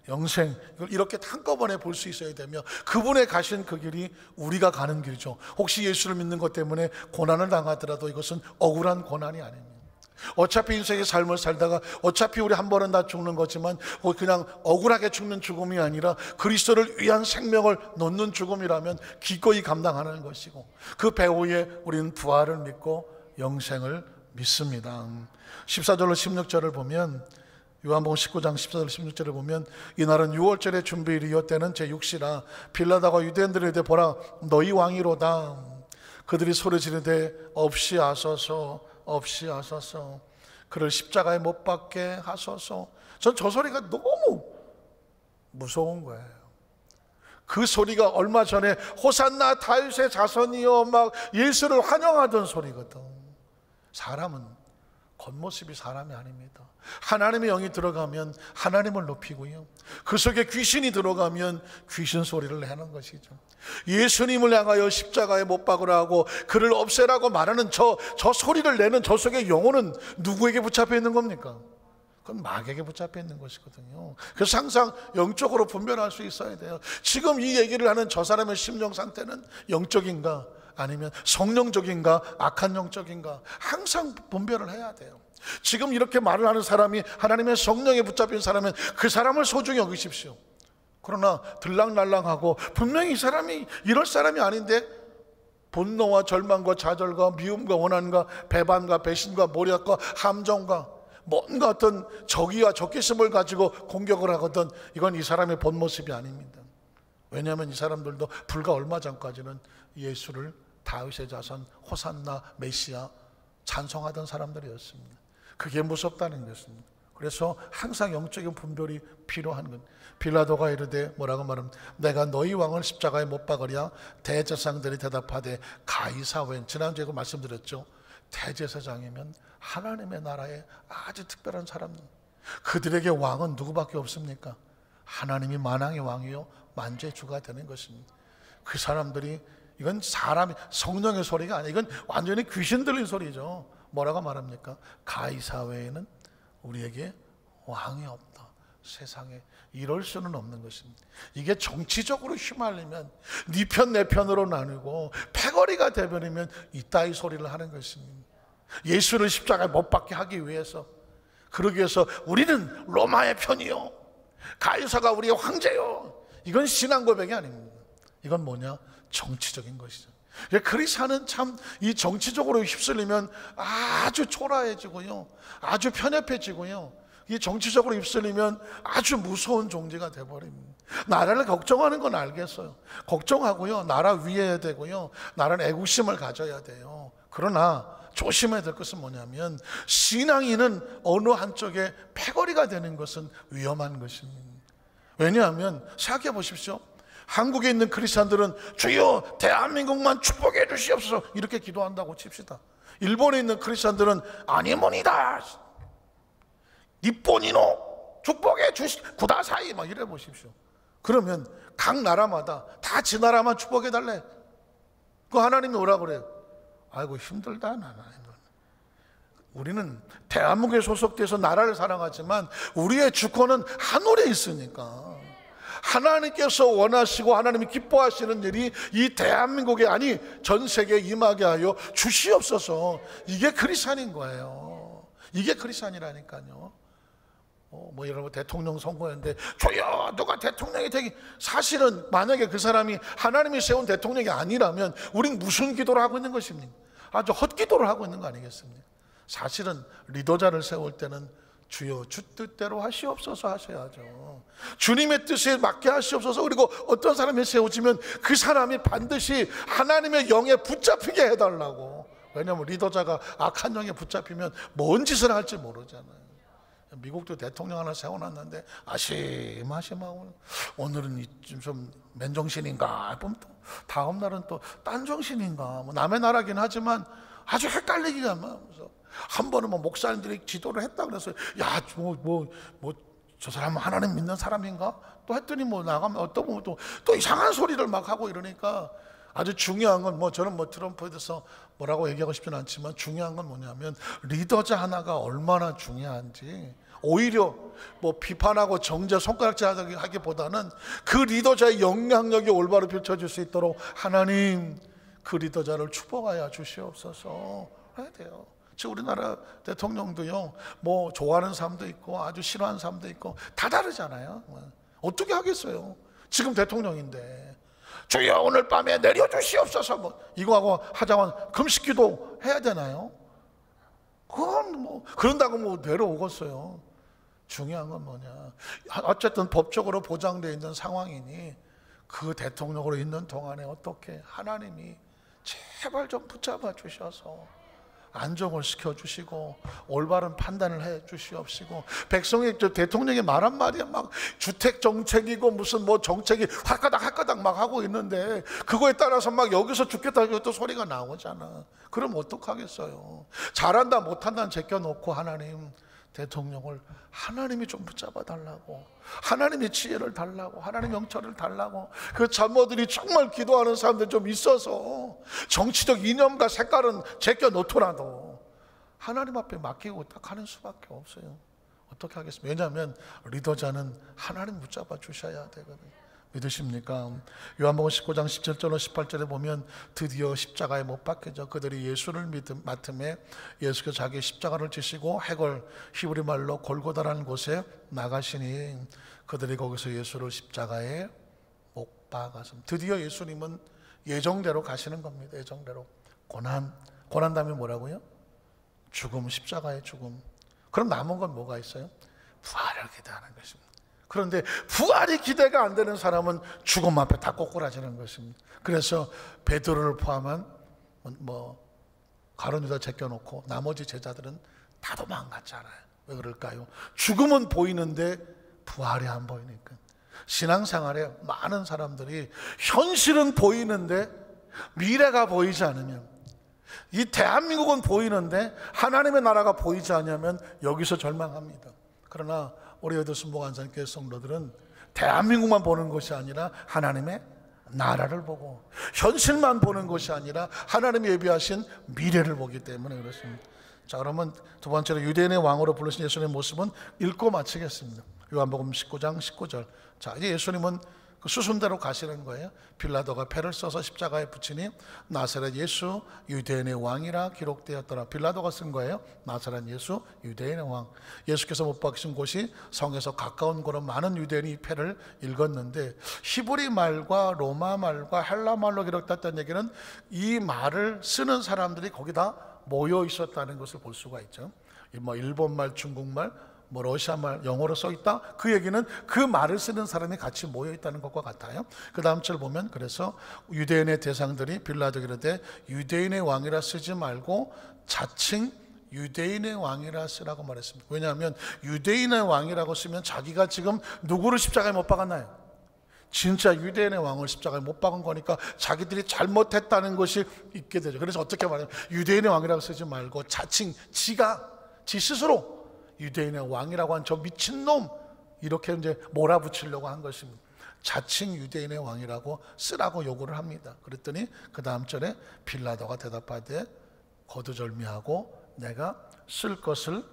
영생, 이걸 이렇게 한꺼번에 볼 수 있어야 되며, 그분의 가신 그 길이 우리가 가는 길이죠. 혹시 예수를 믿는 것 때문에 고난을 당하더라도 이것은 억울한 고난이 아닙니다. 어차피 인생의 삶을 살다가 어차피 우리 한 번은 다 죽는 거지만 그냥 억울하게 죽는 죽음이 아니라 그리스도를 위한 생명을 놓는 죽음이라면 기꺼이 감당하는 것이고, 그 배후에 우리는 부활을 믿고 영생을 믿습니다. 14절로 16절을 보면, 요한복음 19장 14절 16절을 보면, 이날은 6월절의 준비일이요 때는 제6시라 빌라도가 유대인들에 대해 보라, 너희 왕이로다. 그들이 소리 지르되 없이 하소서, 없이 하소서, 그를 십자가에 못 박게 하소서. 전 저 소리가 너무 무서운 거예요. 그 소리가 얼마 전에 호산나 다윗의 자손이여 막 예수를 환영하던 소리거든. 사람은 겉모습이 사람이 아닙니다. 하나님의 영이 들어가면 하나님을 높이고요, 그 속에 귀신이 들어가면 귀신 소리를 내는 것이죠. 예수님을 향하여 십자가에 못 박으라 하고 그를 없애라고 말하는 저 소리를 내는 저 속의 영혼은 누구에게 붙잡혀 있는 겁니까? 그건 마귀에게 붙잡혀 있는 것이거든요. 그래서 항상 영적으로 분별할 수 있어야 돼요. 지금 이 얘기를 하는 저 사람의 심령 상태는 영적인가 아니면 성령적인가 악한 영적인가, 항상 분별을 해야 돼요. 지금 이렇게 말을 하는 사람이 하나님의 성령에 붙잡힌 사람은 그 사람을 소중히 여기십시오. 그러나 들락날락하고 분명히 이 사람이 이럴 사람이 아닌데 분노와 절망과 좌절과 미움과 원한과 배반과 배신과 모략과 함정과 뭔가 어떤 적의와 적개심을 가지고 공격을 하거든, 이건 이 사람의 본 모습이 아닙니다. 왜냐하면 이 사람들도 불과 얼마 전까지는 예수를 다윗의 자손, 호산나, 메시아 찬송하던 사람들이었습니다. 그게 무섭다는 것입니다. 그래서 항상 영적인 분별이 필요한 것. 빌라도가 이르되 뭐라고 말하면, 내가 너희 왕을 십자가에 못 박으랴. 대제사장들이 대답하되 가이사웬. 지난주에 그 말씀드렸죠. 대제사장이면 하나님의 나라의 아주 특별한 사람, 그들에게 왕은 누구밖에 없습니까? 하나님이 만왕의 왕이요 만주의 주가 되는 것입니다. 그 사람들이, 이건 사람이 성령의 소리가 아니에요. 이건 완전히 귀신 들린 소리죠. 뭐라고 말합니까? 가이사 외에는 우리에게 왕이 없다. 세상에 이럴 수는 없는 것입니다. 이게 정치적으로 휘말리면 네 편 내 편으로 나누고 패거리가 되버리면 이따위 소리를 하는 것입니다. 예수를 십자가에 못 박게 하기 위해서, 그러기 위해서 우리는 로마의 편이요, 가이사가 우리의 황제요. 이건 신앙 고백이 아닙니다. 이건 뭐냐? 정치적인 것이죠. 그리스도는 참 이 정치적으로 휩쓸리면 아주 초라해지고요, 아주 편협해지고요, 이 정치적으로 휩쓸리면 아주 무서운 존재가 되어버립니다. 나라를 걱정하는 건 알겠어요. 걱정하고요, 나라 위해야 되고요, 나라는 애국심을 가져야 돼요. 그러나 조심해야 될 것은 뭐냐면, 신앙인은 어느 한쪽에 패거리가 되는 것은 위험한 것입니다. 왜냐하면 생각해 보십시오. 한국에 있는 크리스찬들은 주여 대한민국만 축복해 주시옵소서 이렇게 기도한다고 칩시다. 일본에 있는 크리스찬들은 아니모니다 니뽀니노 축복해 주시 구다사이 막 이래 보십시오. 그러면 각 나라마다 다 지 나라만 축복해 달래. 그 하나님이 오라 그래요. 아이고 힘들다 나는. 우리는 대한민국에 소속돼서 나라를 사랑하지만 우리의 주권은 하늘에 있으니까 하나님께서 원하시고 하나님이 기뻐하시는 일이 이 대한민국에 아니 전 세계에 임하게 하여 주시옵소서. 이게 크리스찬인 거예요. 이게 크리스찬이라니까요. 뭐 여러분 대통령 선거했는데 주여 누가 대통령이 되기, 사실은 만약에 그 사람이 하나님이 세운 대통령이 아니라면 우린 무슨 기도를 하고 있는 것입니까? 아주 헛기도를 하고 있는 거 아니겠습니까? 사실은 리더자를 세울 때는 주여 주 뜻대로 하시옵소서 하셔야죠. 주님의 뜻에 맞게 하시옵소서. 그리고 어떤 사람이 세워지면 그 사람이 반드시 하나님의 영에 붙잡히게 해달라고. 왜냐하면 리더자가 악한 영에 붙잡히면 뭔 짓을 할지 모르잖아요. 미국도 대통령 하나 세워놨는데 아심하고 오늘은 좀 맨정신인가 보면 또 다음 날은 또 딴 정신인가, 뭐 남의 나라긴 하지만 아주 헷갈리기가 하면서 한 번은 뭐 목사님들이 지도를 했다 그래서 야 저 사람은 하나님 믿는 사람인가 또 했더니 뭐 나가면 어떤 분은 또 이상한 소리를 막 하고 이러니까 아주 중요한 건 뭐 저는 뭐 트럼프에 대해서 뭐라고 얘기하고 싶지는 않지만 중요한 건 뭐냐면 리더자 하나가 얼마나 중요한지, 오히려 뭐 비판하고 정죄 손가락질 하기보다는 그 리더자의 영향력이 올바로 펼쳐질 수 있도록 하나님 그 리더자를 축복하여 주시옵소서 해야 돼요. 지금 우리나라 대통령도요 뭐 좋아하는 사람도 있고 아주 싫어하는 사람도 있고 다 다르잖아요. 어떻게 하겠어요. 지금 대통령인데 주여 오늘 밤에 내려주시옵소서 뭐 이거하고 하자면 금식기도 해야 되나요? 그건 뭐 그런다고 뭐 내려오겠어요. 중요한 건 뭐냐, 어쨌든 법적으로 보장되어 있는 상황이니 그 대통령으로 있는 동안에 어떻게 하나님이 제발 좀 붙잡아 주셔서 안정을 시켜주시고 올바른 판단을 해 주시옵시고, 백성이 대통령이 말 한마디에 막 주택 정책이고 무슨 뭐 정책이 화가닥 막 하고 있는데 그거에 따라서 막 여기서 죽겠다 또 소리가 나오잖아. 그럼 어떡하겠어요. 잘한다 못한다는 제껴놓고 하나님 대통령을 하나님이 좀 붙잡아 달라고, 하나님의 지혜를 달라고, 하나님의 영처를 달라고. 그 자모들이 정말 기도하는 사람들 좀 있어서 정치적 이념과 색깔은 제껴놓더라도 하나님 앞에 맡기고 딱 하는 수밖에 없어요. 어떻게 하겠습니까? 왜냐하면 리더자는 하나님 붙잡아 주셔야 되거든요. 믿으십니까? 요한복음 19장 17절로 18절에 보면 드디어 십자가에 못 박혀져 그들이 예수를 맡음에 예수께서 자기 십자가를 지시고 해골 히브리 말로 골고다라는 곳에 나가시니 그들이 거기서 예수를 십자가에 못 박았습니다. 드디어 예수님은 예정대로 가시는 겁니다. 예정대로 고난 다음에 뭐라고요? 죽음, 십자가의 죽음. 그럼 남은 건 뭐가 있어요? 부활을 기대하는 것입니다. 그런데 부활이 기대가 안 되는 사람은 죽음 앞에 다 꼬꾸라지는 것입니다. 그래서 베드로를 포함한 뭐 가룟 유다 제껴놓고 나머지 제자들은 다 도망갔잖아요. 왜 그럴까요? 죽음은 보이는데 부활이 안 보이니까. 신앙생활에 많은 사람들이 현실은 보이는데 미래가 보이지 않으면, 이 대한민국은 보이는데 하나님의 나라가 보이지 않으면 여기서 절망합니다. 그러나 우리 여도순복 안산교회 성도들은 대한민국만 보는 것이 아니라 하나님의 나라를 보고 현실만 보는 것이 아니라 하나님이 예비하신 미래를 보기 때문에 그렇습니다. 자, 그러면 두 번째로 유대인의 왕으로 부르신 예수님의 모습은 읽고 마치겠습니다. 요한복음 19장 19절. 자, 이제 예수님은 그 수순대로 가시는 거예요. 빌라도가 패를 써서 십자가에 붙이니 나사렛 예수 유대인의 왕이라 기록되었더라. 빌라도가 쓴 거예요. 나사렛 예수 유대인의 왕. 예수께서 못 박히신 곳이 성에서 가까운 곳으로 많은 유대인이 이 패를 읽었는데 히브리 말과 로마 말과 헬라 말로 기록됐다는 얘기는 이 말을 쓰는 사람들이 거기다 모여 있었다는 것을 볼 수가 있죠. 뭐 일본말, 중국말, 뭐 러시아말, 영어로 써 있다. 그 얘기는 그 말을 쓰는 사람이 같이 모여 있다는 것과 같아요. 그 다음 절 보면 그래서 유대인의 대상들이 빌라도 이르되 유대인의 왕이라 쓰지 말고 자칭 유대인의 왕이라 쓰라고 말했습니다. 왜냐하면 유대인의 왕이라고 쓰면 자기가 지금 누구를 십자가에 못 박았나요? 진짜 유대인의 왕을 십자가에 못 박은 거니까 자기들이 잘못했다는 것이 있게 되죠. 그래서 어떻게 말해요? 유대인의 왕이라고 쓰지 말고 자칭 지 스스로 유대인의 왕이라고 한 저 미친놈, 이렇게 이제 몰아붙이려고 한 것입니다. 자칭 유대인의 왕이라고 쓰라고 요구를 합니다. 그랬더니 그 다음 절에 빌라도가 대답하되 거두절미하고 내가 쓸 것을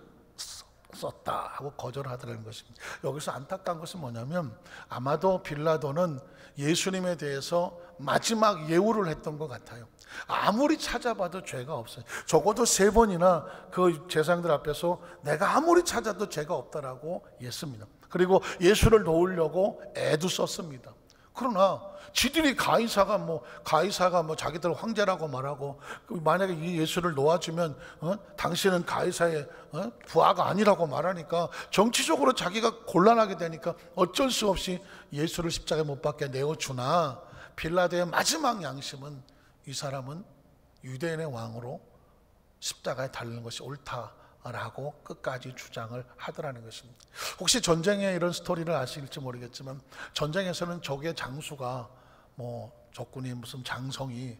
썼다 하고 거절하더라는 것입니다. 여기서 안타까운 것은 뭐냐면 아마도 빌라도는 예수님에 대해서 마지막 예우를 했던 것 같아요. 아무리 찾아봐도 죄가 없어요. 적어도 3번이나 그 제사장들 앞에서 내가 아무리 찾아도 죄가 없다라고 했습니다. 그리고 예수를 놓으려고 애도 썼습니다. 그러나 지들이 가이사가 자기들 황제라고 말하고, 만약에 이 예수를 놓아주면 당신은 가이사의 부하가 아니라고 말하니까 정치적으로 자기가 곤란하게 되니까 어쩔 수 없이 예수를 십자가에 못 박게 내어주나, 빌라도의 마지막 양심은 이 사람은 유대인의 왕으로 십자가에 달리는 것이 옳다라고 끝까지 주장을 하더라는 것입니다. 혹시 전쟁의 이런 스토리를 아실지 모르겠지만, 전쟁에서는 적의 장수가 적군이 무슨 장성이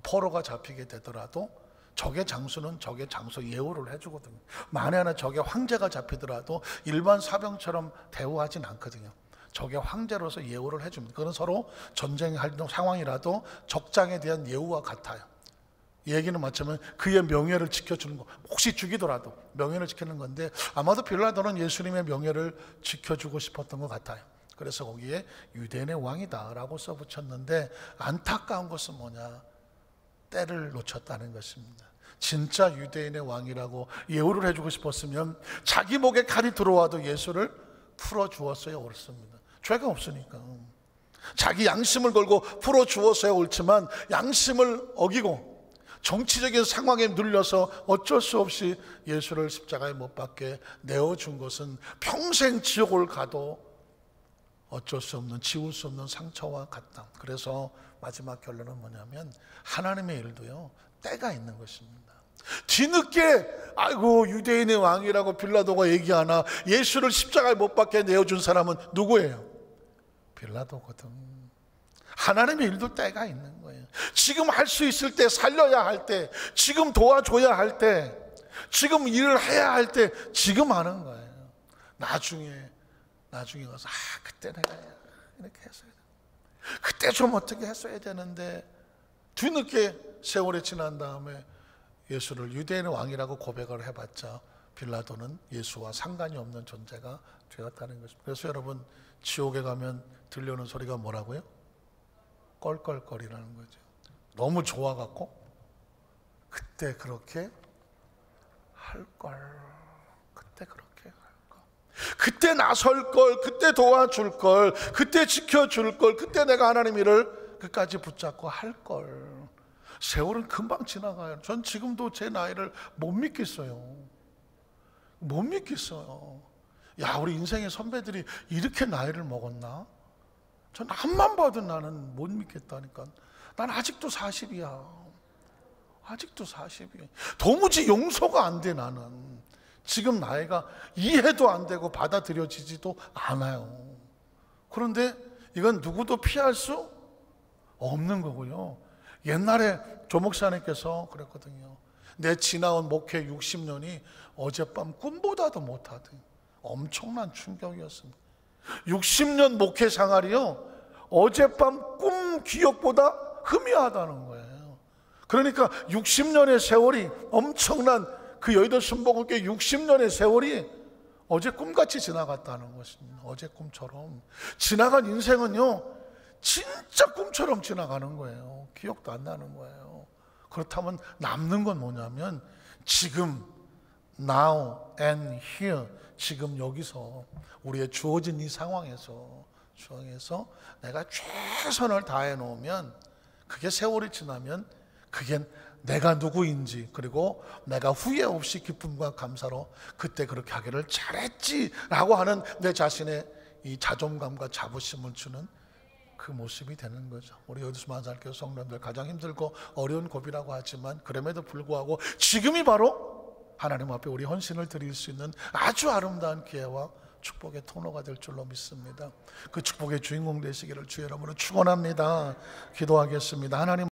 포로가 잡히게 되더라도 적의 장수는 적의 장수 예우를 해주거든요. 만에 하나 적의 황제가 잡히더라도 일반 사병처럼 대우하진 않거든요. 적의 황제로서 예우를 해줍니다. 그건 서로 전쟁할 상황이라도 적장에 대한 예우와 같아요. 얘기는 맞지만 그의 명예를 지켜주는 거, 혹시 죽이더라도 명예를 지키는 건데, 아마도 빌라도는 예수님의 명예를 지켜주고 싶었던 것 같아요. 그래서 거기에 유대인의 왕이다라고 써붙였는데, 안타까운 것은 뭐냐, 때를 놓쳤다는 것입니다. 진짜 유대인의 왕이라고 예우를 해주고 싶었으면 자기 목에 칼이 들어와도 예수를 풀어주었어야 옳습니다. 죄가 없으니까 자기 양심을 걸고 풀어주었어야 옳지만, 양심을 어기고 정치적인 상황에 눌려서 어쩔 수 없이 예수를 십자가에 못 박게 내어준 것은 평생 지옥을 가도 어쩔 수 없는, 지울 수 없는 상처와 같다. 그래서 마지막 결론은 뭐냐면, 하나님의 일도요 때가 있는 것입니다. 뒤늦게 아이고 유대인의 왕이라고 빌라도가 얘기하나 예수를 십자가에 못 박게 내어준 사람은 누구예요? 빌라도거든. 하나님의 일도 때가 있는 거예요. 지금 할 수 있을 때, 살려야 할 때, 지금 도와줘야 할 때, 지금 일을 해야 할 때 지금 하는 거예요. 나중에 가서 그때 내가 이렇게 했어야 돼, 그때 좀 어떻게 했어야 되는데, 뒤늦게 세월이 지난 다음에 예수를 유대인의 왕이라고 고백을 해봤자 빌라도는 예수와 상관이 없는 존재가 되었다는 것입니다. 그래서 여러분, 지옥에 가면 들려오는 소리가 뭐라고요? 껄껄거리라는 거죠. 너무 좋아갖고 그때 그렇게 할걸, 그때 그렇게 할걸, 그때 나설걸, 그때 도와줄걸, 그때 지켜줄걸, 그때 내가 하나님 일을 끝까지 붙잡고 할걸. 세월은 금방 지나가요. 전 지금도 제 나이를 못 믿겠어요. 못 믿겠어요. 야, 우리 인생의 선배들이 이렇게 나이를 먹었나? 전 앞만 봐도 나는 못 믿겠다니까. 난 아직도 40이야. 아직도 40이야. 도무지 용서가 안 돼. 나는 지금 나이가 이해도 안 되고 받아들여지지도 않아요. 그런데 이건 누구도 피할 수 없는 거고요. 옛날에 조 목사님께서 그랬거든요. 내 지나온 목회 60년이 어젯밤 꿈보다도 못하더니 엄청난 충격이었습니다. 60년 목회 생활이요, 어젯밤 꿈 기억보다 흠이하다는 거예요. 그러니까 60년의 세월이, 엄청난 그 여의도 순복음교회 60년의 세월이 어제 꿈같이 지나갔다는 것입니다. 어제 꿈처럼 지나간 인생은요 진짜 꿈처럼 지나가는 거예요. 기억도 안 나는 거예요. 그렇다면 남는 건 뭐냐면, 지금 now and here, 지금 여기서 우리의 주어진 이 상황에서 내가 최선을 다해 놓으면, 그게 세월이 지나면 그게 내가 누구인지, 그리고 내가 후회 없이 기쁨과 감사로 그때 그렇게 하기를 잘했지라고 하는 내 자신의 이 자존감과 자부심을 주는 그 모습이 되는 거죠. 우리 여기서 만살교 성도님들 가장 힘들고 어려운 고비라고 하지만, 그럼에도 불구하고 지금이 바로 하나님 앞에 우리 헌신을 드릴 수 있는 아주 아름다운 기회와 축복의 통로가 될 줄로 믿습니다. 그 축복의 주인공 되시기를 주의 이름으로 축원합니다. 기도하겠습니다. 하나님